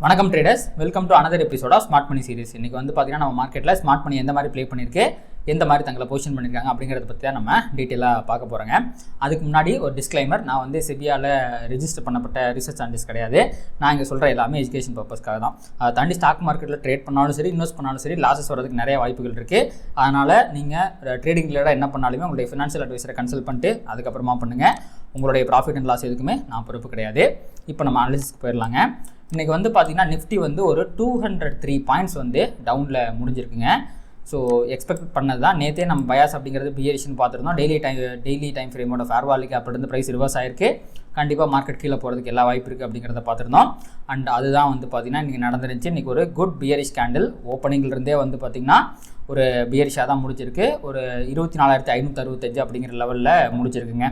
வணக்கம் traders, welcome to another episode of smart money series. இன்றைக்கி வந்து பார்த்தீங்கன்னா நம்ம மார்க்கெட்டில் ஸ்மார்ட் மணி எந்த மாதிரி ப்ளே பண்ணியிருக்கு, எந்த மாதிரி தங்களை பொசிஷன் பண்ணியிருக்காங்க அப்படிங்கிறத பற்றி தான் நம்ம டீட்டெயிலாக பார்க்க போகிறோங்க. அதுக்கு முன்னாடி ஒரு டிஸ்க்ளைமர், நான் வந்து செபியாவில் ரெஜிஸ்டர் பண்ணப்பட்ட ரிசர்ச் சயின்டிஸ்ட் கிடையாது. நான் இங்கே சொல்கிற எல்லாமே எஜுகேஷன் பர்பஸ்க்காக தான். அதை தாண்டி ஸ்டாக் மார்க்கெட்டில் ட்ரேட் பண்ணாலும் சரி, இன்வெஸ்ட் பண்ணாலும் சரி, லாஸஸ் வரதுக்கு நிறைய வாய்ப்புகள் இருக்குது. அதனால் நீங்கள் ட்ரேடிங் ரிலேட்டாக என்ன பண்ணாலுமே உங்களுடைய ஃபினான்ஷியல் அட்வைசரை கன்சல்ட் பண்ணிட்டு அதுக்கப்புறமா பண்ணுங்கள். உங்களுடைய ப்ராஃபிட் அண்ட் லாஸ் எதுக்குமே நான் பொறுப்பு கிடையாது. இப்போ நம்ம அனாலிசிஸ்க்கு போயிடலாங்க. இன்றைக்கி வந்து பார்த்திங்கன்னா நிஃப்டி வந்து ஒரு 203 பாயிண்ட்ஸ் வந்து டவுனில் முடிஞ்சிருக்குங்க. ஸோ எக்ஸ்பெக்ட் பண்ணது தான். நேற்றே நம்ம பயாஸ் அப்படிங்கிறது பியரிஷன் பார்த்துருந்தோம். டெய்லி டைம் ஃப்ரேமோட ஃபேர்வாலிக்கு அப்படி இருந்து ப்ரைஸ் ரிவர்ஸ் ஆயிருக்கு. கண்டிப்பாக மார்க்கெட் கீழே போகிறதுக்கு எல்லா வாய்ப்பு இருக்குது அப்படிங்கிறத பார்த்துருந்தோம். அண்ட் அதுதான் வந்து பார்த்திங்கன்னா இன்றைக்கி நடந்துருந்துச்சு. இன்றைக்கி ஒரு குட் பியரிஷ் கேண்டில் ஓப்பனிங்லேருந்தே வந்து பார்த்திங்கன்னா ஒரு பியரிஷாக தான் முடிச்சிருக்கு. ஒரு 24,565 அப்படிங்கிற லெவலில் முடிச்சிருக்குங்க.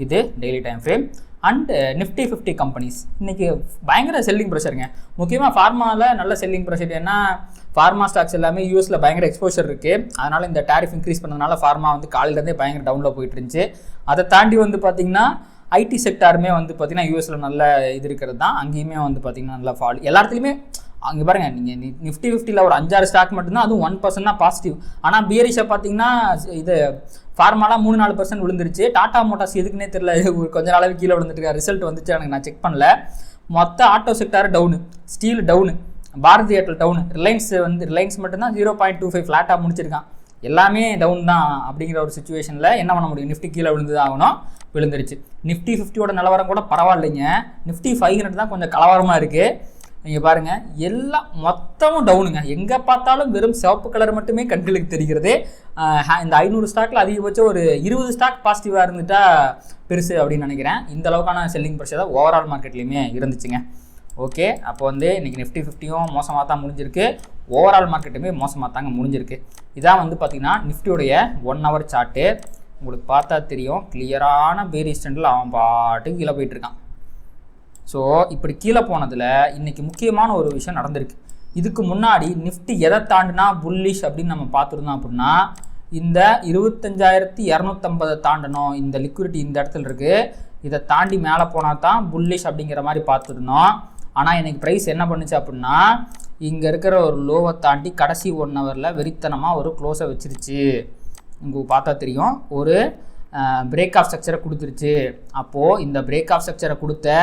இது daily time frame. And Nifty 50 companies இன்றைக்கி பயங்கர செல்லிங் ப்ரெஷருங்க. முக்கியமாக ஃபார்மாவில் நல்ல செல்லிங் ப்ரெஷர். ஏன்னா ஃபார்மா ஸ்டாக்ஸ் எல்லாமே யூஎஸில் பயங்கர எக்ஸ்போஷர் இருக்குது. அதனால் இந்த டேரிஃப் இன்க்ரீஸ் பண்ணதுனால ஃபார்மா வந்து காலையிலேருந்தே பயங்கர டவுனில் போயிட்டு இருந்துச்சு. அதை தாண்டி வந்து பார்த்திங்கன்னா ஐடி செக்டாருமே வந்து பார்த்திங்கன்னா யூஎஸில் நல்ல இது இருக்கிறது தான். அங்கேயுமே வந்து பார்த்திங்கன்னா நல்லா ஃபால். எல்லாத்துலேயுமே அங்கே பாருங்கள், நீங்கள் நிஃப்டி 50ல் ஒரு 5-6 ஸ்டாக் மட்டும்தான், அதுவும் 1% தான் பாசிட்டிவ். ஆனால் பியரிஷை பார்த்தீங்கன்னா இது ஃபார்மாலாம் 3-4% விழுந்துருச்சு. டாடா மோட்டார்ஸ் எதுக்குன்னே தெரியல, கொஞ்ச நாளாவே கீழே விழுந்துட்டு ரிசல்ட் வந்துச்சு. எனக்கு நான் செக் பண்ணல. மொத்த auto sector down, steel down, Bharti Airtel down, Reliance மட்டும்தான் 0.25 ஃப்ளாட்டாக முடிச்சிருக்கான். எல்லாமே டவுன் தான். அப்படிங்கிற ஒரு சுச்சுவேஷனில் என்ன பண்ண முடியும்? நிஃப்டி கீழே விழுந்து தான் ஆகணும். விழுந்துருச்சு. நிஃப்டி 50யோட நிலவரம் கூட பரவாயில்லைங்க. நிஃப்டி 500 தான் கொஞ்சம் கலவரமாக இருக்குது. நீங்கள் பாருங்கள், எல்லாம் மொத்தமும் டவுனுங்க. எங்கே பார்த்தாலும் வெறும் சிவப்பு கலர் மட்டுமே கண்களுக்கு தெரிகிறது. இந்த 500 ஸ்டாக்கில் அதிகபட்சம் ஒரு 20 ஸ்டாக் பாசிட்டிவாக இருந்துட்டா பெருசு அப்படின்னு நினைக்கிறேன். இந்த அளவுக்கான செல்லிங் ப்ரெஷர் தான் ஓவரால் மார்க்கெட்லேயுமே இருந்துச்சுங்க. ஓகே, அப்போ வந்து இன்றைக்கி நிஃப்டி 50யும் மோசமாக தான் முடிஞ்சிருக்கு. ஓவரால் மார்க்கெட்டுமே மோசமாக தாங்க முடிஞ்சிருக்கு. இதான் வந்து பார்த்திங்கன்னா நிஃப்டியோடைய 1 ஹவர் சார்ட்டு. உங்களுக்கு பார்த்தா தெரியும், கிளியரான பேரிஷ் ட்ரெண்டில் அவன் பாட்டுக்கு கீழே போயிட்டுருக்கான். ஸோ இப்படி கீழே போனதில் இன்றைக்கி முக்கியமான ஒரு விஷயம் நடந்திருக்கு. இதுக்கு முன்னாடி நிஃப்டி எதை தாண்டினா புல்லிஷ் அப்படின்னு நம்ம பார்த்துருந்தோம் அப்படின்னா, இந்த 25,250 தாண்டணும். இந்த லிக்விடிட்டி இந்த இடத்துல இருக்குது. இதை தாண்டி மேலே போனால் தான் புல்லிஷ் அப்படிங்கிற மாதிரி பார்த்துருந்தோம். ஆனால் இன்றைக்கி ப்ரைஸ் என்ன பண்ணுச்சு அப்படின்னா, இங்கே இருக்கிற ஒரு லோவை தாண்டி கடைசி 1 ஹவரில் வெறித்தனமாக ஒரு க்ளோஸை வச்சிருச்சு. உங்களுக்கு பார்த்தா தெரியும், ஒரு பிரேக் ஆஃப் ஸ்ட்ரக்சரை கொடுத்துருச்சு. அப்போது இந்த பிரேக் ஆஃப் ஸ்ட்ரக்சரை கொடுத்த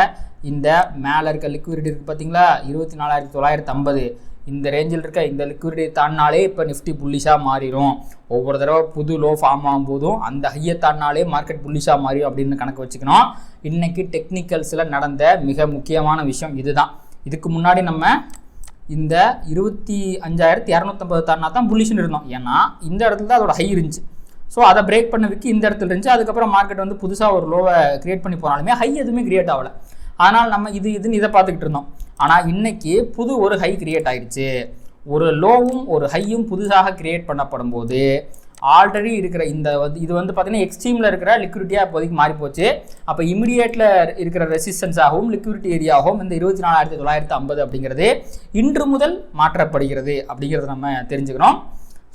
இந்த மேலே இருக்க லிக்விடிட்டி இருக்குது பார்த்தீங்களா, 24,950, இந்த ரேஞ்சில் இருக்க இந்த லிக்விடிட்டி தாண்டினாலே இப்போ நிஃப்டி புல்லிஷாக மாறிடும். ஒவ்வொரு தடவை புது லோ ஃபார்ம் ஆகும்போதும் அந்த ஹையை தாண்டினாலே மார்க்கெட் புல்லிஷாக மாறிடும் அப்படின்னு கணக்கு வச்சுக்கணும். இன்றைக்கி டெக்னிக்கல்ஸில் நடந்த மிக முக்கியமான விஷயம் இதுதான். இதுக்கு முன்னாடி நம்ம இந்த 25,250 தாண்டினா தான் புல்லிஷ்னு இருந்தோம். ஏன்னா இந்த இடத்துல தான் அதோட ஹை இருந்துச்சு. ஸோ அதை பிரேக் பண்ணதுக்கு இந்த இடத்துல இருந்துச்சு. அதுக்கப்புறம் மார்க்கெட் வந்து புதுசாக ஒரு லோவை கிரியேட் பண்ணி போனாலுமே ஹை எதுவுமே கிரியேட் ஆகலை. ஆனால் நம்ம இதுன்னு இதை பார்த்துக்கிட்டு இருந்தோம். ஆனால் இன்றைக்கி புது ஒரு ஹை கிரியேட் ஆகிடுச்சு. ஒரு லோவும் ஒரு ஹையும் புதுசாக கிரியேட் பண்ணப்படும் போது ஆல்ரெடி இருக்கிற இது வந்து பார்த்திங்கன்னா எக்ஸ்ட்ரீமில் இருக்கிற லிக்விடிட்டியாக இப்போதைக்கு மாறிப்போச்சு. அப்போ இமிடியேட்டில் இருக்கிற ரெசிஸ்டன்ஸாகவும் லிக்விடிட்டி ஏரியாகவும் இந்த 24,950 அப்படிங்கிறது இன்று முதல் மாற்றப்படுகிறது அப்படிங்கிறத நம்ம தெரிஞ்சுக்கிறோம்.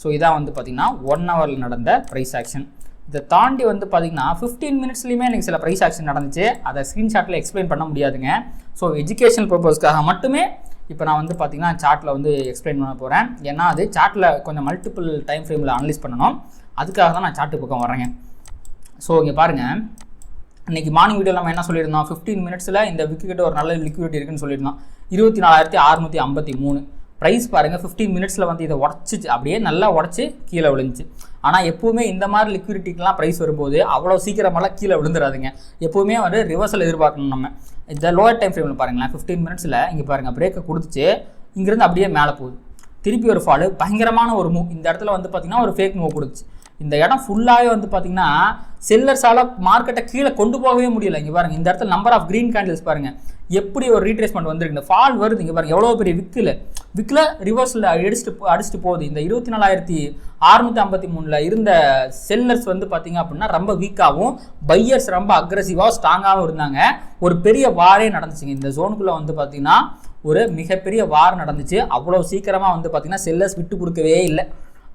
ஸோ இதான் வந்து பார்த்திங்கன்னா 1 ஹவரில் நடந்த ப்ரைஸ் ஆக்ஷன். இதை தாண்டி வந்து பார்த்திங்கன்னா 15 மினிட்ஸ்லையுமே எனக்கு சில ப்ரைஸ் ஆக்ஷன் நடந்துச்சு. அதை ஸ்க்ரீன்ஷாட்டில் எக்ஸ்பிளைன் பண்ண முடியாதுங்க. ஸோ எஜுகேஷனல் பர்பஸ்க்காக மட்டுமே இப்போ நான் வந்து பார்த்திங்கன்னா சார்ட்டில் வந்து எக்ஸ்பிளைன் பண்ண போகிறேன். ஏன்னா அது சார்ட்டில் கொஞ்சம் மல்டிபிள் டைம் ஃப்ரேமில் அனலைஸ் பண்ணணும். அதுக்காக தான் நான் சார்ட்டு பக்கம் வரேங்க. ஸோ இங்கே பாருங்கள், இன்றைக்கி மார்னிங் வீடியோ நம்ம என்ன சொல்லியிருந்தோம், 15 மினிட்ஸில் இந்த விக்கிட்ட ஒரு நல்ல லிக்விடிட்டி இருக்குன்னு சொல்லியிருந்தோம். 24,653 ப்ரைஸ் பாருங்கள். 15 மினிட்ஸில் வந்து இதை உடச்சிச்சு, அப்படியே நல்லா உடச்சி கீழே விழுந்துச்சு. ஆனால் எப்போவுமே இந்த மாதிரி லிக்விடிட்டிக்கெலாம் ப்ரைஸ் வரும்போது அவ்வளோ சீக்கிரமெல்லாம் கீழே விழுந்துடாதுங்க. எப்போவுமே வந்து ரிவர்சல் எதிர்பார்க்கணும். நம்ம இந்த லோவர் டைம் ஃப்ரேமில் பாருங்களேன், 15 மினிட்ஸில் இங்கே பாருங்கள் பிரேக்கை கொடுத்துச்சு, இங்கேருந்து அப்படியே மேலே போகுது, திருப்பி ஒரு ஃபாலு, பயங்கரமான ஒரு மூவ். இந்த இடத்துல வந்து பார்த்திங்கன்னா ஒரு ஃபேக் மூவ் கொடுத்துச்சு. இந்த இடம் ஃபுல்லாகவே வந்து பார்த்திங்கன்னா செல்லர்ஸால் மார்க்கெட்டை கீழே கொண்டு போகவே முடியல. இங்கே பாருங்கள், இந்த இடத்துல நம்பர் ஆஃப் க்ரீன் கேண்டில்ஸ் பாருங்கள் எப்படி ஒரு ரீட்ரேஸ்மெண்ட் வந்துருக்கு. இந்த ஃபால் வருது. இங்கே பாருங்கள் எவ்வளோ பெரிய விக்கில் ரிவர்ஸில் அடிச்சுட்டு போகுது. இந்த 24,653 இருந்த செல்லர்ஸ் வந்து பார்த்திங்க அப்படின்னா ரொம்ப வீக்காகவும், பையர்ஸ் ரொம்ப அக்ரெசிவாகவும் ஸ்ட்ராங்காகவும் இருந்தாங்க. ஒரு பெரிய வாரே நடந்துச்சுங்க. இந்த ஜோனுக்குள்ளே வந்து பார்த்திங்கன்னா ஒரு மிகப்பெரிய வார் நடந்துச்சு. அவ்வளோ சீக்கிரமாக வந்து பார்த்திங்கன்னா செல்லர்ஸ் விட்டு கொடுக்கவே இல்லை.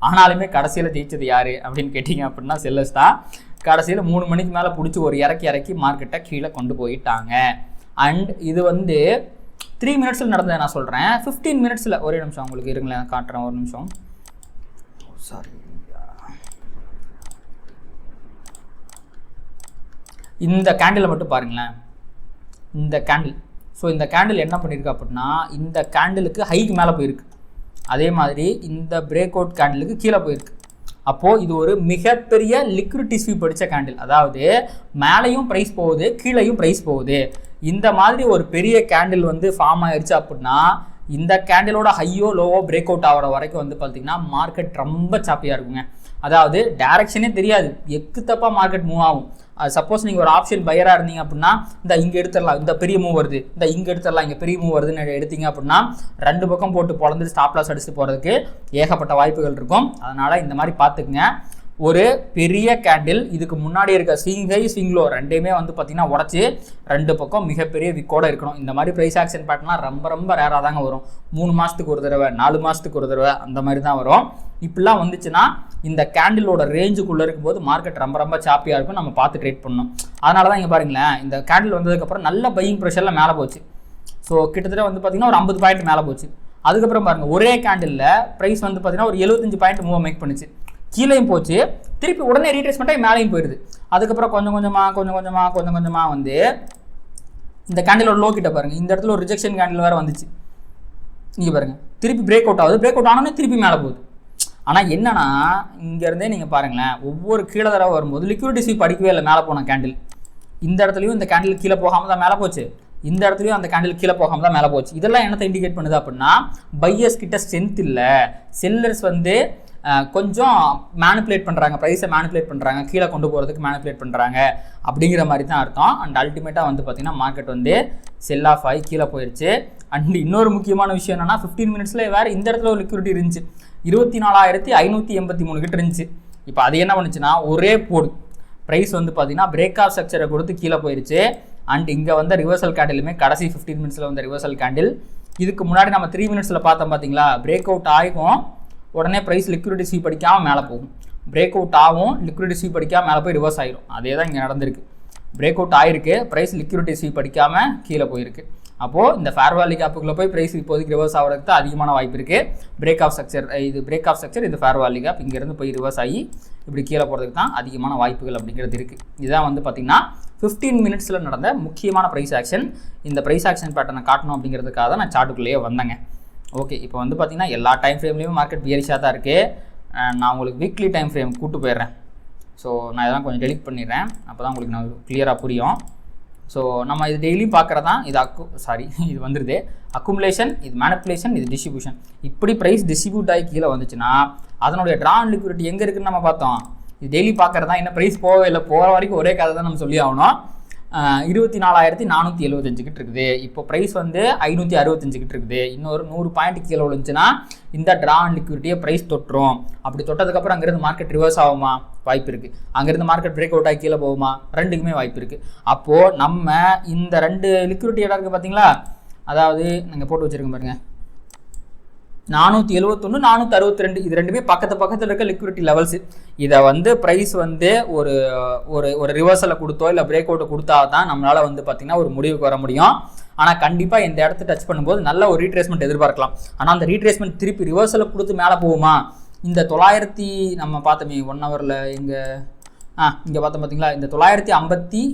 ஆனாலுமே கடைசியில் ஜெயிச்சது யார் அப்படின்னு கேட்டிங்க அப்படின்னா செல்லர்ஸ் தான். கடைசியில் 3 மணிக்கு மேலே பிடிச்சி ஒரு இறக்கி மார்க்கெட்டை கீழே கொண்டு போயிட்டாங்க. அண்ட் இது வந்து 3 மினிட்ஸில் நடந்ததை நான் சொல்கிறேன். 15 மினிட்ஸில் ஒரே நிமிஷம் உங்களுக்கு இருங்களேன், காட்டுறேன் ஒரு நிமிஷம். சாரி, இந்த கேண்டிலை மட்டும் பாருங்களேன், இந்த கேண்டில். ஸோ இந்த கேண்டில் என்ன பண்ணியிருக்கு அப்படின்னா, இந்த கேண்டிலுக்கு ஹைக்கு மேலே போயிருக்கு, அதே மாதிரி இந்த பிரேக் அவுட் கேண்டிலுக்கு கீழே போயிருக்கு. அப்போது இது ஒரு மிகப்பெரிய லிக்விடிட்டி ஸ்வீப் அடித்த கேண்டில். அதாவது மேலேயும் ப்ரைஸ் போகுது, கீழேயும் ப்ரைஸ் போகுது. இந்த மாதிரி ஒரு பெரிய கேண்டில் வந்து ஃபார்ம் ஆயிடுச்சு அப்படின்னா, இந்த கேண்டிலோட ஹையோ லோவோ பிரேக் அவுட் ஆகிற வரைக்கும் வந்து பார்த்திங்கன்னா மார்க்கெட் ரொம்ப சாப்பியாக இருக்குங்க. அதாவது டைரக்ஷனே தெரியாது, எக்கு தப்பாக மார்க்கெட் மூவ் ஆகும். சப்போஸ் நீங்கள் ஒரு ஆப்ஷன் பையராக இருந்தீங்க அப்படின்னா, இந்த இங்கே எடுத்துடலாம், இந்த பெரிய மூவ் வருது, இந்த இங்கே எடுத்துடலாம், இங்கே பெரிய மூவ் வருதுன்னு எடுத்தீங்க அப்படின்னா 2 பக்கம் போட்டு பொழந்து ஸ்டாப் லாஸ் அடிச்சுட்டு போகிறதுக்கு ஏகப்பட்ட வாய்ப்புகள் இருக்கும். அதனால் இந்த மாதிரி பார்த்துக்குங்க. ஒரு பெரிய கேண்டில், இதுக்கு முன்னாடி இருக்க ஸ்விங் ஹை ஸ்விங் லோ ரெண்டையுமே வந்து பார்த்திங்கன்னா உடச்சி 2 பக்கம் மிகப்பெரிய விக்கோடு இருக்கணும். இந்த மாதிரி ப்ரைஸ் ஆக்ஷன் பேட்டர்லாம் ரொம்ப ரொம்ப ரேராக தாங்க வரும். 3 மாதத்துக்கு ஒரு தடவை, 4 மாதத்துக்கு ஒரு தடவை அந்த மாதிரி தான் வரும். இப்படிலாம் வந்துச்சுன்னா இந்த கேண்டிலோட ரேஞ்சுக்குள்ளே இருக்கும்போது மார்க்கெட் ரொம்ப ரொம்ப சாப்பியாக இருக்கும், நம்ம பார்த்து ட்ரேட் பண்ணணும். அதனால தான் இங்கே பாருங்களேன், இந்த கேண்டில் வந்ததுக்கப்புறம் நல்ல பையிங் ப்ரெஷரில் மேலே போச்சு. ஸோ கிட்டத்தட்ட வந்து பார்த்திங்கன்னா ஒரு 50 பாயிண்ட் மேலே போச்சு. அதுக்கப்புறம் பாருங்கள், ஒரே கேண்டிலில் ப்ரைஸ் வந்து பார்த்திங்கன்னா ஒரு 75 பாயிண்ட் மூவ் மேக் பண்ணிச்சு, கீழேயும் போச்சு, திருப்பி உடனே ரீட்ரேஸ்மெண்ட் ஆகி மேலேயும் போயிடுது. அதுக்கப்புறம் கொஞ்சம் கொஞ்சமாக வந்து இந்த கேண்டிலோட லோ கிட்ட பாருங்கள், இந்த இடத்துல ஒரு ரிஜெக்ஷன் கேண்டில் வேறு வந்துச்சு. இங்கே பாருங்கள், திருப்பி பிரேக் அவுட் ஆகுது, பிரேக் அவுட் ஆனோடனே திருப்பி மேலே போகுது. ஆனால் என்னன்னா, இங்கேருந்தே நீங்கள் பாருங்களேன், ஒவ்வொரு கீழே தடவை வரும்போது லிக்விடிட்டி ஸ்வீப் அடிக்கவே இல்லை மேலே போன கேண்டில். இந்த இடத்துலையும் இந்த கேண்டில் கீழே போகாமல் தான் மேலே போச்சு, இந்த இடத்துலையும் அந்த கேண்டில் கீழே போகாமல் தான் மேலே போச்சு. இதெல்லாம் என்னத்தை இண்டிகேட் பண்ணுது அப்படின்னா, பையர்ஸ் கிட்ட ஸ்ட்ரென்த் இல்லை, செல்லர்ஸ் வந்து கொஞ்சம் மேனிப்புலேட் பண்ணுறாங்க, ப்ரைஸை மேனிப்புலேட் பண்ணுறாங்க, கீழே கொண்டு போகிறதுக்கு மேனிப்புலேட் பண்ணுறாங்க அப்படிங்கிற மாதிரி தான் அர்த்தம். அண்ட் அல்டிமேட்டாக வந்து பார்த்திங்கன்னா மார்க்கெட் வந்து செல் ஆஃப் ஆகி கீழே போயிடுச்சு. அண்ட் இன்னொரு முக்கியமான விஷயம் என்னென்னா, 15 மினிட்ஸில் வேறு இந்த இடத்துல ஒரு லிக்விடிட்டி இருந்துச்சு, 24,583 கிட்ட இருந்துச்சு. இப்போ அது என்ன பண்ணுச்சுன்னா, ஒரே போடு ப்ரைஸ் வந்து பார்த்திங்கன்னா பிரேக் ஆஃப் ஸ்ட்ரக்சரை கொடுத்து கீழே போயிடுச்சு. அண்ட் இங்கே வந்த ரிவர்சல் கேண்டிலுமே கடைசி 15 மினிட்ஸில் வந்த ரிவர்சல் கேண்டில். இதுக்கு முன்னாடி நம்ம 3 மினிட்ஸில் பார்த்தோம் பார்த்தீங்களா, பிரேக் அவுட் ஆகும், உடனே ப்ரைஸ் லிக்விடிட்டி ஸ்வீப் அடிக்காமல் மேலே போகும், பிரேக் அவுட் ஆகும், லிக்விடிட்டி ஸ்வீப் அடிக்காமல் மேலே போய் ரிவர்ஸ் ஆகிடும். அதே தான் இங்கே நடந்திருக்கு. பிரேக் அவுட் ஆகிருக்கு, ப்ரைஸ் லிக்விடிட்டி ஸ்வீப் அடிக்காமல் கீழே போயிருக்கு. அப்போது இந்த ஃபேர் வேல்யூ கேப்புக்குள்ளே போய் ப்ரைஸ் இப்போதைக்கு ரிவர்ஸ் ஆகிறதுக்கு அதிகமான வாய்ப்பு இருக்குது. பிரேக் ஆஃப் ஸ்ட்ரக்சர், இது பிரேக் ஆஃப் ஸ்ட்ரக்சர், இது ஃபேர் வேல்யூ கேப், இங்கேருந்து போய் ரிவர்ஸ் ஆகி இப்படி கீழே போகிறதுக்கு தான் அதிகமான வாய்ப்புகள் அப்படிங்கிறது இருக்குது. இதுதான் வந்து பார்த்திங்கன்னா 15 மினிட்ஸில் நடந்த முக்கியமான ப்ரைஸ் ஆக்ஷன். இந்த ப்ரைஸ் ஆக்ஷன் பேட்டர்னை காட்டணும் அப்படிங்கிறதுக்காக தான் நான் சார்ட்டுக்குள்ளேயே வந்தேங்க. ஓகே, இப்போ வந்து பார்த்திங்கன்னா எல்லா டைம் ஃப்ரேம்லேயும் மார்க்கெட் பியரிஷாக தான் இருக்குது. நான் உங்களுக்கு வீக்லி டைம் ஃப்ரேம் கூட்டு போயிடுறேன். ஸோ நான் இதெல்லாம் கொஞ்சம் டெலிட் பண்ணிடுறேன், அப்போ தான் உங்களுக்கு நான் கிளியராக புரியும். ஸோ நம்ம இது டெய்லியும் பார்க்குறதான், இது இது வந்துடுது அக்குமுலேஷன், இது மேனிப்புலேஷன், இது டிஸ்ட்ரிபியூஷன். இப்படி ப்ரைஸ் டிஸ்ட்ரிபியூட் ஆகி கீழே வந்துச்சுன்னா அதனுடைய ட்ரா அண்ட் லிக்விடிட்டி எங்கே இருக்குதுன்னு நம்ம பார்த்தோம். இது டெய்லி பார்க்குறதா, என்ன ப்ரைஸ் போகவே இல்லை, போகிற வரைக்கும் ஒரே கதை தான் நம்ம சொல்லி ஆகணும். 24,475 கிட்ட இருக்குது. இப்போ ப்ரைஸ் வந்து 565 கிட்ட இருக்குது. இன்னொரு 100 பாயிண்ட் கீழே விழுந்துச்சுன்னா இந்த ட்ரா அண்ட் லிக்விடிட்டியை ப்ரைஸ் தொட்டுரும். அப்படி தொட்டதுக்கப்புறம் அங்கேருந்து மார்க்கெட் ரிவர்ஸ் ஆகுமா? வாய்ப்பு இருக்குது. அங்கேருந்து மார்க்கெட் பிரேக் அவுட் ஆகி கீழே போகுமா? ரெண்டுக்குமே வாய்ப்பு இருக்குது. அப்போது நம்ம இந்த 2 லிக்விடிட்டி இடம் இருக்குது பார்த்தீங்களா, அதாவது நீங்கள் போட்டு வச்சுருக்கோம் பாருங்கள், 471, 462, இது ரெண்டுமே பக்கத்தில் இருக்க லிக்விடிட்டி லெவல்ஸு. இதை வந்து ப்ரைஸ் வந்து ஒரு ஒரு ரிவர்சலை கொடுத்தோ இல்லை பிரேக் அவுட்டை கொடுத்தா தான் நம்மளால் வந்து பார்த்திங்கன்னா ஒரு முடிவுக்கு வர முடியும். ஆனால் கண்டிப்பாக இந்த இடத்த டச் பண்ணும்போது நல்ல ஒரு ரீட்ரேஸ்மெண்ட் எதிர்பார்க்கலாம். ஆனால் அந்த ரீட்ரேஸ்மெண்ட் திருப்பி ரிவர்சலை கொடுத்து மேலே போகுமா? இந்த 900 நம்ம பார்த்தோமே 1 ஹவரில் இங்கே பார்த்தோம் பார்த்தீங்களா, இந்த 956,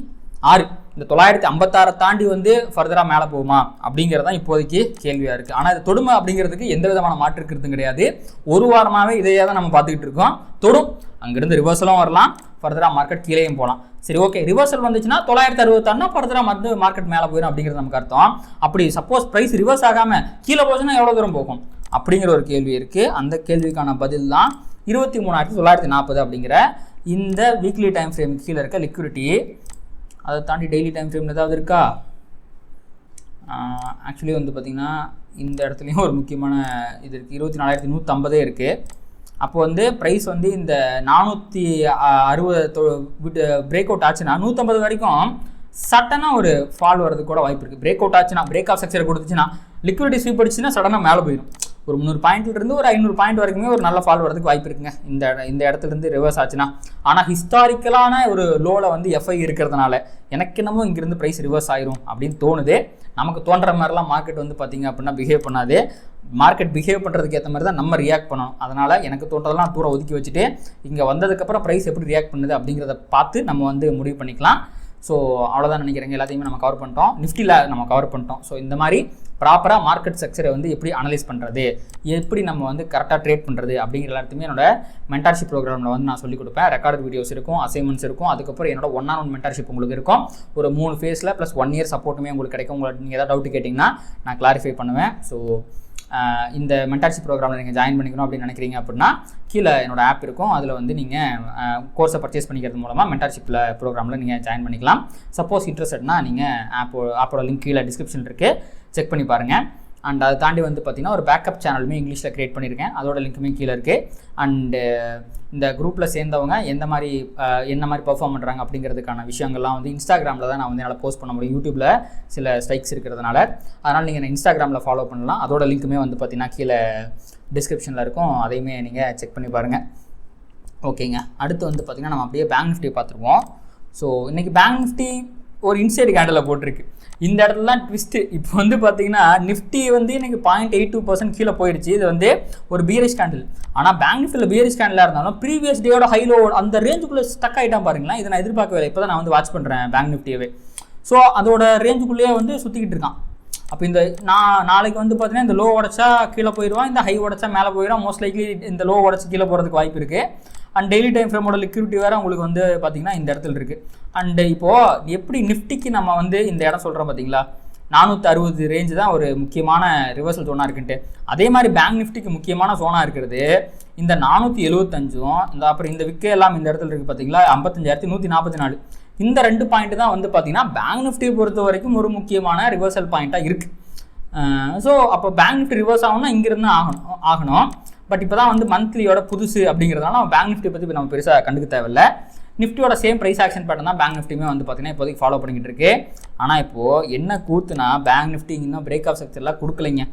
இந்த 956 தாண்டி வந்து ஃபர்தராக மேலே போகுமா அப்படிங்கிறது தான் இப்போதைக்கு கேள்வியாக இருக்குது. ஆனால் இது தொடுமை அப்படிங்கிறதுக்கு எந்த விதமான மாற்று கருத்தும் கிடையாது. ஒரு வாரமாகவே இதையே தான் நம்ம பார்த்துக்கிட்டு இருக்கோம். தொடும், அங்கேருந்து ரிவர்சலும் வரலாம், ஃபர்தராக மார்க்கெட் கீழேயும் போகலாம். சரி, ஓகே, ரிவர்சல் வந்துச்சுன்னா 966 ஃபர்தராக வந்து மார்க்கெட் மேலே போயிடும் அப்படிங்கிறது நமக்கு அர்த்தம். அப்படி சப்போஸ் ப்ரைஸ் ரிவர்ஸ் ஆகாமல் கீழே போச்சுன்னா எவ்வளோ தூரம் போகும் அப்படிங்கிற ஒரு கேள்வி இருக்குது. அந்த கேள்விக்கான பதில் தான் 23,940 அப்படிங்கிற இந்த வீக்லி டைம் ஃப்ரேம் கீழே இருக்க லிக்விடிட்டி. அதை தாண்டி டெய்லி டைம் ஃப்ரேம் ஏதாவது இருக்கா? ஆக்சுவலி வந்து பார்த்திங்கன்னா இந்த இடத்துலையும் ஒரு முக்கியமான இது இருக்குது, 24,150 இருக்குது. அப்போ வந்து ப்ரைஸ் வந்து இந்த 460 பிரேக் அவுட் ஆச்சுன்னா 150 வரைக்கும் சடனாக ஒரு ஃபால் வரதுக்கு கூட வாய்ப்பு இருக்குது. பிரேக் அவுட் ஆச்சுன்னா, பிரேக் ஆஃப் ஸ்ட்ரக்சரை கொடுத்துச்சுன்னா, லிக்விடிட்டி ஸ்வீப் அடிச்சுன்னா சடனாக மேலே போயிடும். ஒரு 300 பாயிண்ட்லேருந்து ஒரு 500 பாயிண்ட் வரைக்குமே ஒரு நல்ல ஃபால் வரதுக்கு வாய்ப்பு இருக்குங்க இந்த இடத்துலேருந்து ரிவர்ஸ் ஆச்சுன்னா. ஆனால் ஹிஸ்டாரிக்கலான ஒரு லோவில் வந்து எஃப்ஐ இருக்கிறதுனால எனக்கு என்னமோ இங்கேருந்து ப்ரைஸ் ரிவர்ஸ் ஆயிரும் அப்படின்னு தோணுது. நமக்கு தோன்ற மாதிரிலாம் மார்க்கெட் வந்து பார்த்திங்க அப்படின்னா பிஹேவ் பண்ணாது. மார்க்கெட் பிஹேவ் பண்ணுறதுக்கு ஏற்ற மாதிரி தான் நம்ம ரியாக்ட் பண்ணணும். அதனால் எனக்கு தோன்றதெல்லாம் தூரம் ஒதுக்கி வச்சுட்டு இங்கே வந்ததுக்கப்புறம் ப்ரைஸ் எப்படி ரியாக்ட் பண்ணுது அப்படிங்கிறத பார்த்து நம்ம வந்து முடிவு பண்ணிக்கலாம். ஸோ அவ்வளோதான் நினைக்கிறேங்க. எல்லாத்தையுமே நம்ம கவர் பண்ணிட்டோம். நிஃப்டியில் நம்ம கவர் பண்ணிட்டோம். ஸோ இந்த மாதிரி ப்ராப்பராக மார்க்கெட் ஸ்ட்ரக்சரை வந்து எப்படி அனலைஸ் பண்ணுறது, எப்படி நம்ம வந்து கரெக்டாக ட்ரேட் பண்ணுறது அப்படிங்கிற எல்லாத்தையுமே என்னோட மென்டார்ஷிப் ப்ரோக்ராமில் வந்து நான் சொல்லிக் கொடுப்பேன். ரெக்கார்டு வீடியோஸ் இருக்கும், அசைன்மெண்ட்ஸ் இருக்கும். அதுக்கப்புறம் என்னோட 1-on-1 மென்டார்ஷிப் உங்களுக்கு இருக்கும். ஒரு 3 ஃபேஸில் +1 year சப்போர்ட்டுமே உங்களுக்கு கிடைக்கும். உங்களுக்கு நீங்கள் ஏதாவது டவுட் கேட்டிங்கன்னா நான் கிளாரிஃபை பண்ணுவேன். ஸோ இந்த மென்டார்ஷிப் ப்ரோக்ராமில் நீங்கள் ஜாயின் பண்ணிக்கணும் அப்படின்னு நினைக்கிறீங்க அப்படின்னா கீழே என்னோட ஆப் இருக்கும். அதில் வந்து நீங்கள் கோர்ஸை பர்ச்சேஸ் பண்ணிக்கிறது மூலமாக மென்டார்ஷிப்பில் ப்ரோக்ராமில் நீங்கள் ஜாயின் பண்ணிக்கலாம். சப்போஸ் இன்ட்ரெஸ்டட்னா நீங்கள் ஆப்போட லிங்க் கீழே டிஸ்கிரிப்ஷன் இருக்குது, செக் பண்ணி பாருங்கள். அண்ட் அதை தாண்டி வந்து பார்த்திங்கன்னா ஒரு பேக்கப் சேனலுமே இங்கிலீஷில் க்ரியேட் பண்ணியிருக்கேன். அதோட லிங்க்குமே கீழே இருக்குது. அண்டு இந்த குரூப்பில் சேர்ந்தவங்க என்ன மாதிரி பெர்ஃபார்ம் பண்ணுறாங்க அப்படிங்கிறதுக்கான விஷயங்கள்லாம் வந்து இன்ஸ்டாகிராமில் தான் நான் வந்து என்னால் போஸ்ட் பண்ண முடியும். யூடியூப்பில் சில ஸ்ட்ரைக்ஸ் இருக்கிறதுனால அதனால் நீங்கள் இன்ஸ்டாகிராமில் ஃபாலோ பண்ணலாம். அதோட லிங்க்குமே வந்து பார்த்திங்கன்னா கீழே டிஸ்கிரிப்ஷனில் இருக்கும். அதையுமே நீங்கள் செக் பண்ணி பாருங்கள். ஓகேங்க. அடுத்து வந்து பார்த்திங்கன்னா நம்ம அப்படியே பேங்க் நிஃப்டி பார்த்துருவோம். ஸோ இன்றைக்கி பேங்க் நிஃப்டி ஒரு இன்சைடு கேண்டில் போட்டிருக்கு. இந்த இடத்துல தான் ட்விஸ்ட்டு. இப்போ வந்து பார்த்தீங்கன்னா நிஃப்டி வந்து எனக்கு 0.82% கீழே போயிடுச்சு. இது வந்து ஒரு பியரிஷ் கேண்டில். ஆனால் பேங்க் நிஃப்டியில் பியரிஷ் கேண்டிலாக இருந்தாலும் ப்ரீவியஸ் டேயோட ஹைலோ அந்த ரேஞ்சுக்குள்ளே ஸ்டக் ஆகிட்டான் பாருங்களேன். இதை நான் எதிர்பார்க்கவே. இப்போ தான் நான் வந்து வாட்ச் பண்ணுறேன் பேங்க் நிஃப்டியவே. ஸோ அதோட ரேஞ்சுக்குள்ளேயே வந்து சுற்றிக்கிட்டு இருக்கான். அப்போ இந்த நாளைக்கு வந்து பார்த்தீங்கன்னா இந்த லோ உடச்சா கீழே போயிடுவான், இந்த ஹை உடச்சா மேலே போயிடும். மோஸ்ட் லைக்லி இந்த லோ உடச்சி கீழே போகிறதுக்கு வாய்ப்பு இருக்குது. அண்ட் டெய்லி டைம் ஃப்ரேமோட லிக்விடிட்டி வேறு உங்களுக்கு வந்து பார்த்திங்கன்னா இந்த இடத்துல இருக்குது. அண்டு இப்போது எப்படி நிஃப்டிக்கு நம்ம வந்து இந்த இடம் சொல்கிறோம் பார்த்தீங்களா, 460 ரேஞ்சு தான் ஒரு முக்கியமான ரிவர்சல் ஜோனாக இருக்குன்ட்டு. அதே மாதிரி பேங்க் நிஃப்டிக்கு முக்கியமான ஜோனாக இருக்கிறது இந்த 475ம் இந்த அப்புறம் இந்த விக்கே எல்லாம் இந்த இடத்துல இருக்குது பார்த்தீங்களா, 55,144. இந்த 2 பாயிண்ட் தான் வந்து பார்த்திங்கன்னா பேங்க் நிஃப்டியை பொறுத்த வரைக்கும் ஒரு முக்கியமான ரிவர்சல் பாயிண்ட்டாக இருக்குது. ஸோ அப்போ பேங்க் நிஃப்டி ரிவர்ஸ் ஆகணும்னா இங்கேருந்து ஆகணும். பட் இப்போ தான் வந்து மந்த்லியோட புதுசு அப்படிங்கிறதுனால நம்ம பேங்க் நிஃப்டி பற்றி நம்ம பெருசாக கண்டுக்க தேவையில்லை. நிஃப்டியோட சேம் ப்ரைஸ் ஆக்ஷன் பேட்டர்ன் தான் பேங்க் நிஃப்டியுமே வந்து பார்த்திங்கன்னா இப்போதைக்கு ஃபாலோ பண்ணிக்கிட்டு இருக்கு. ஆனால் இப்போது என்ன கூத்துனா பேங்க் நிஃப்டி இன்னும் பிரேக் ஆஃப் ஸ்ட்ரக்சர்லாம் கொடுக்கலைங்க.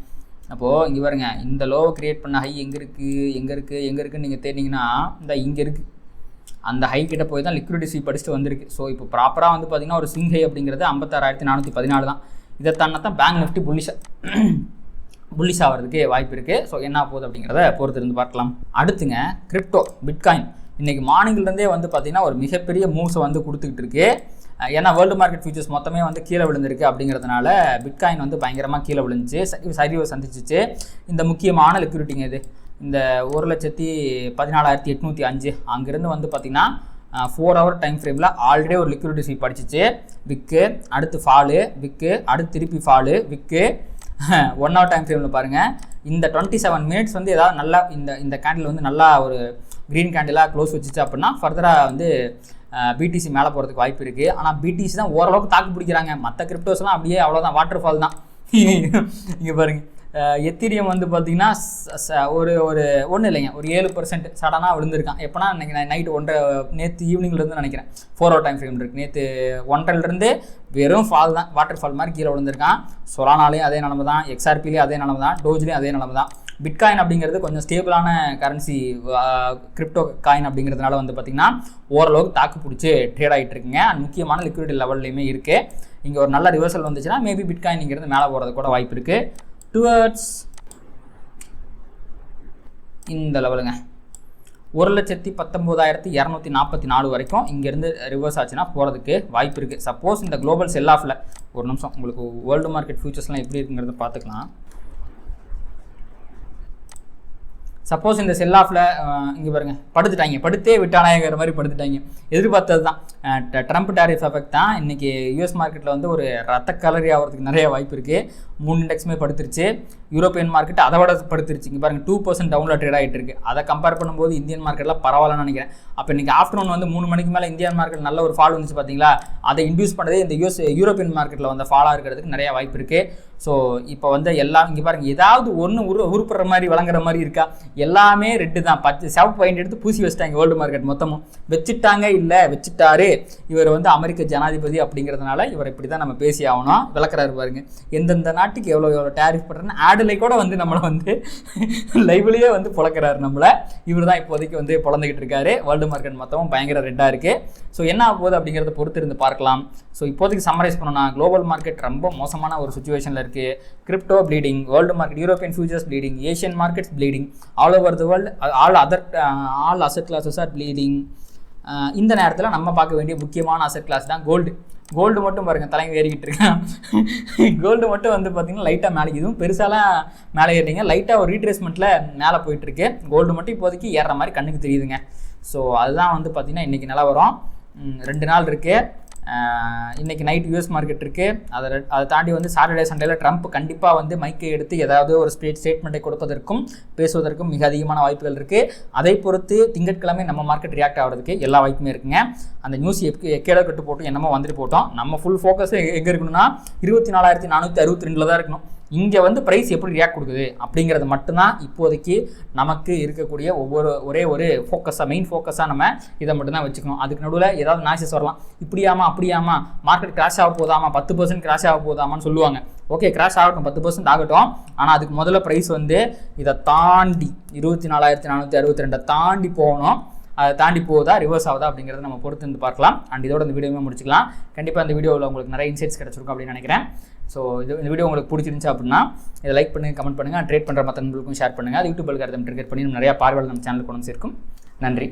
அப்போது இங்கே பாருங்க, இந்த லோவை கிரியேட் பண்ண ஹை எங்கே இருக்குன்னு நீங்கள் தேடிங்கன்னா இந்த இங்கே இருக்குது. அந்த ஹை கிட்ட போய் தான் லிக்விடிட்டி ஸ்வீப் படிச்சுட்டு வந்திருக்கு. ஸோ இப்போ ப்ராப்பராக வந்து பார்த்திங்கன்னா ஒரு ஸ்விங் ஹை அப்படிங்கிறது 56,414 தான். இதை தானே தான் பேங்க் நிஃப்டி புல்லிஷ் ஆகிறதுக்கு வாய்ப்பு இருக்குது. ஸோ என்ன போகுது அப்படிங்கிறத பொறுத்து இருந்து பார்க்கலாம். அடுத்துங்க கிரிப்டோ பிட்காயின் இன்றைக்கி மார்னிங்லேருந்தே வந்து பார்த்திங்கன்னா ஒரு மிகப்பெரிய மூவ்ஸை வந்து கொடுத்துக்கிட்டு இருக்கு. ஏன்னா வேர்ல்டு மார்க்கெட் ஃபியூச்சர்ஸ் மொத்தமே வந்து கீழே விழுந்திருக்கு அப்படிங்கிறதுனால பிட்காயின் வந்து பயங்கரமாக கீழே விழுந்துச்சு, சரிவை சந்திச்சிச்சு. இந்த முக்கியமான லிக்விடிட்டிங்க இது இந்த 1,14,805 அங்கேருந்து வந்து பார்த்திங்கன்னா 4 hour டைம் ஃப்ரேமில் ஆல்ரெடி ஒரு லிக்விடிட்டி ஸ்வீப் அடிச்சிச்சு. விக்கு அடுத்து ஃபாலு, விக்கு அடுத்து திருப்பி ஃபாலு, விக்கு 1 hour டைம் ஃப்ரேமில் பாருங்கள். இந்த 27 minutes வந்து ஏதாவது நல்லா இந்த கேண்டில் வந்து நல்லா ஒரு க்ரீன் கேண்டிலாக க்ளோஸ் வச்சுச்சு அப்படின்னா ஃபர்தராக வந்து பிடிசி மேலே போகிறதுக்கு வாய்ப்பு இருக்குது. ஆனால் பிடிசி தான் ஓரளவுக்கு தாக்கு பிடிக்கிறாங்க. மற்ற கிரிப்டோஸ்லாம் அப்படியே அவ்வளோதான், வாட்டர் ஃபால் தான். இங்கே பாருங்கள், எத்தீரியம் வந்து பார்த்திங்கன்னா ஒரு ஒன்றும் இல்லைங்க, ஒரு 7% சடனாக விழுந்திருக்கான். எப்போனா இன்றைக்கி நைட்டு நேற்று ஈவினிங்லேருந்து நினைக்கிறேன் 4 hour டைம் ஃப்ரேம் இருக்குது. நேற்று 1:30 வெறும் ஃபால் தான், வாட்டர் ஃபால் மாதிரி கீழே விழுந்திருக்கான். சொலானாலேயும் அதே நிலமை தான், XRPலேயும் அதே நிலமை தான், டோஜ்லேயும் அதே நிலமை தான். பிட்காயின் அப்படிங்கிறது கொஞ்சம் ஸ்டேபிளான கரன்சி கிரிப்டோ காயின் அப்படிங்கிறதுனால வந்து பார்த்திங்கன்னா ஓரளவுக்கு தாக்கு பிடிச்சி ட்ரேட் ஆகிட்டு இருக்குங்க. அண்ட் முக்கியமான லிக்விடிட்டி லெவல்லையுமே இருக்குது. இங்கே ஒரு நல்ல ரிவர்சல் வந்துச்சுன்னா மேபி பிட்காயின் இங்கிறது மேலே போகிறது கூட வாய்ப்பு இருக்குது. டுவர்ட்ஸ் இந்த லெவலுங்க 1,19,244 வரைக்கும் இங்கேருந்து ரிவர்ஸ் ஆச்சுன்னா போகிறதுக்கு வாய்ப்பு இருக்குது. சப்போஸ் இந்த குளோபல் செல் ஆஃபில் ஒரு நிமிஷம் உங்களுக்கு வேர்ல்டு மார்க்கெட் ஃபியூச்சர்ஸ்லாம் எப்படி இருக்குங்கிறத பார்த்துக்கலாம். சப்போஸ் இந்த செல் ஆஃபில் இங்கே பாருங்கள் படுத்தே விட்டானாங்கிற மாதிரி படுத்துட்டாங்க. எதிர்பார்த்தது தான். ட்ரம்ப் டேரிஃப் எஃபெக்ட் தான் இன்றைக்கி யூஎஸ் மார்க்கெட்டில் வந்து ஒரு ரத்த கலரி ஆகிறதுக்கு நிறைய வாய்ப்பு இருக்குது. 3 இண்டெக்ஸுமே படுத்துருச்சு. யூரோப்பியன் மார்க்கெட் அதை விட படுத்துருச்சு. இங்கே பாருங்கள் 2% டவுனில் ட்ரேட் ஆகிட்டு இருக்குது. அதை கம்பேர் பண்ணும்போது இந்தியன் மார்க்கெட்டில் பரவாயில்லன்னு நினைக்கிறேன். அப்போ இன்றைக்கி ஆஃப்டர்நூன் வந்து 3 மணிக்கு மேலே இந்தியன் மார்க்கெட் நல்ல ஒரு ஃபால் வந்துச்சு பார்த்தீங்களா, அதை இன்டியூஸ் பண்ணதே இந்த யூரோப்பியன் மார்க்கெட்டில் வந்த ஃபாலாக இருக்கிறதுக்கு நிறைய வாய்ப்பு இருக்குது. ஸோ இப்போ வந்து எல்லாம் இங்கே பாருங்கள், ஏதாவது ஒன்று உருப்படுற மாதிரி வழங்குற மாதிரி இருக்கா, எல்லாமே ரெட்டு தான். 10 செவப்பு பாயிண்ட் எடுத்து பூசி வச்சுட்டாங்க வேர்ல்டு மார்க்கெட் மொத்தமும். வச்சுட்டாரு இவர் வந்து அமெரிக்க ஜனாதிபதி அப்படிங்கிறதுனால இவர் இப்படி தான் நம்ம பேசி ஆகணும். விளக்குறாரு பாருங்க, எந்தெந்த நாட்டுக்கு எவ்வளோ டேரிஃப் பண்ணுறேன்னு ஆடு ஆண்டில் கூட வந்து நம்மளை வந்து லைவ்லேயே வந்து பொழக்கிறாரு நம்மளை. இவர் தான் இப்போதைக்கு வந்து பொழந்துக்கிட்டு இருக்காரு. வேர்ல்டு மார்க்கெட் மொத்தமும் பயங்கர ரெட்டாக இருக்குது. ஸோ என்ன ஆகுது அப்படிங்கிறத பொறுத்து இருந்து பார்க்கலாம். ஸோ இப்போதைக்கு சம்மரைஸ் பண்ணோன்னா குளோபல் மார்க்கெட் ரொம்ப மோசமான ஒரு சுச்சுவேஷனில் இருக்குது. Crypto bleeding, world market, European futures bleeding, Asian markets bleeding, all over the world, all asset classes are bleeding. இந்த நேரத்தில் நம்ம பார்க்க வேண்டிய முக்கியமான அசெட் கிளாஸ் தான் கோல்டு மட்டும் பாருங்கள் தலைங்க ஏறிக்கிட்டு இருக்கேன். கோல்டு மட்டும் வந்து பார்த்திங்கன்னா லைட்டாக மேலே, இதுவும் பெருசாலாம் மேலே ஏறிங்க, லைட்டாக ஒரு ரீட்ரேஸ்மெண்ட்டில் மேலே போயிட்டுருக்கு. கோல்டு மட்டும் இப்போதைக்கு ஏறுற மாதிரி கண்ணுக்கு தெரியுதுங்க. ஸோ அதுதான் வந்து பார்த்திங்கன்னா இன்றைக்கி நிலவரம். 2 நாள் இருக்குது. இன்றைக்கி நைட் யூஎஸ் மார்க்கெட் இருக்குது. அதை தாண்டி வந்து சாட்டர்டே சண்டேல ட்ரம்ப் கண்டிப்பாக வந்து மைக்கை எடுத்து ஏதாவது ஒரு ஸ்டேட்மெண்ட்டை கொடுப்பதற்கும் பேசுவதற்கும் மிக அதிகமான வாய்ப்புகள் இருக்குது. அதை பொறுத்து திங்கட்கிழமை நம்ம மார்க்கெட் ரியாக்ட் ஆகிறதுக்கு எல்லா வாய்ப்புமே இருக்குங்க. அந்த நியூஸ் எக்கேடோ கட்டு போட்டு என்னமோ வந்துட்டு போட்டோம். நம்ம ஃபுல் ஃபோக்கஸ் எங்கே இருக்கணும்னா 24,462 தான் இருக்கணும். இங்கே வந்து ப்ரைஸ் எப்படி ரியாக்ட் கொடுக்குது அப்படிங்கிறது மட்டும்தான் இப்போதைக்கு நமக்கு இருக்கக்கூடிய ஒரே ஒரு ஃபோக்கஸாக, மெயின் ஃபோக்கஸாக நம்ம இதை மட்டும்தான் வச்சுக்கணும். அதுக்கு நடுவில் ஏதாவது நாய்ஸஸ் வரலாம், இப்படியாமா அப்படியாமா, மார்க்கெட் கிராஷ் ஆக போதாமா, 10% கிராஷ் ஆக போதாமான்னு சொல்லுவாங்க. ஓகே, கிராஷ் ஆகட்டும், 10% ஆகட்டும். ஆனால் அதுக்கு முதல்ல ப்ரைஸ் வந்து இதை தாண்டி 24,462 தாண்டி போகணும். அதை தாண்டி போகுதா ரிவர்ஸ் ஆகுதா அப்படிங்கிறத நம்ம பொறுத்து வந்து பார்க்கலாம். அண்ட் இதோட இந்த வீடியோவே முடிச்சுக்கலாம். கண்டிப்பாக இந்த வீடியோவில் உங்களுக்கு நிறைய இன்சைட்ஸ் கிடச்சிருக்கும் அப்படின்னு நினைக்கிறேன். ஸோ இந்த வீடியோ உங்களுக்கு பிடிச்சிருந்துச்சு அப்படின்னா இதை லைக் பண்ணுங்கள், கமெண்ட் பண்ணுங்கள், ட்ரேட் பண்ணுற மற்ற நண்பர்களுக்கும் ஷேர் பண்ணுங்கள். அது யூடியூப் அல்காரிதம் ட்ரிகர் பண்ணி நிறையா பார்வையாளர் நம்ம சேனலுக்கு கொண்டு சேர்க்கும். நன்றி.